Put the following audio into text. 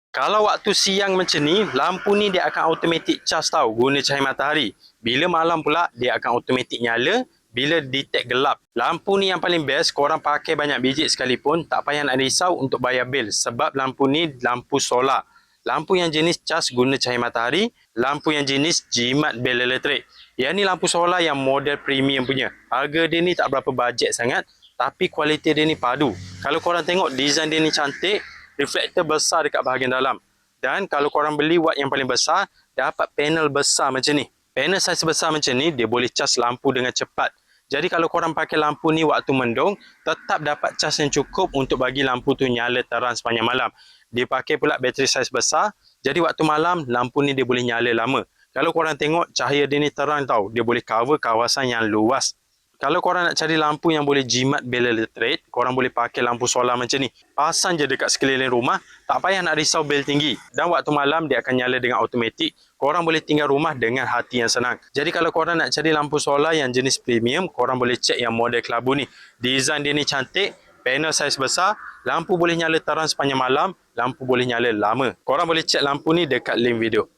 Kalau waktu siang macam ni, lampu ni dia akan automatic charge tau guna cahaya matahari. Bila malam pula, dia akan automatic nyala bila detect gelap. Lampu ni yang paling best, korang pakai banyak biji sekalipun, tak payah nak risau untuk bayar bil. Sebab lampu ni lampu solar. Lampu yang jenis cas guna cahaya matahari, lampu yang jenis jimat bel elektrik. Yang ni lampu solar yang model premium punya. Harga dia ni tak berapa bajet sangat, tapi kualiti dia ni padu. Kalau korang tengok design dia ni cantik, reflektor besar dekat bahagian dalam. Dan kalau korang beli watt yang paling besar, dapat panel besar macam ni. Panel saiz besar macam ni, dia boleh cas lampu dengan cepat. Jadi kalau korang pakai lampu ni waktu mendung, tetap dapat cas yang cukup untuk bagi lampu tu nyala terang sepanjang malam. Dia pakai pula bateri saiz besar, jadi waktu malam, lampu ni dia boleh nyala lama. Kalau korang tengok, cahaya dia ni terang tau. Dia boleh cover kawasan yang luas. Kalau korang nak cari lampu yang boleh jimat bel elektrik, korang boleh pakai lampu solar macam ni. Pasang je dekat sekeliling rumah, tak payah nak risau bel tinggi. Dan waktu malam dia akan nyala dengan automatik. Korang boleh tinggal rumah dengan hati yang senang. Jadi kalau korang nak cari lampu solar yang jenis premium, korang boleh cek yang model kelabu ni. Design dia ni cantik, panel saiz besar, lampu boleh nyala terang sepanjang malam, lampu boleh nyala lama. Korang boleh cek lampu ni dekat link video.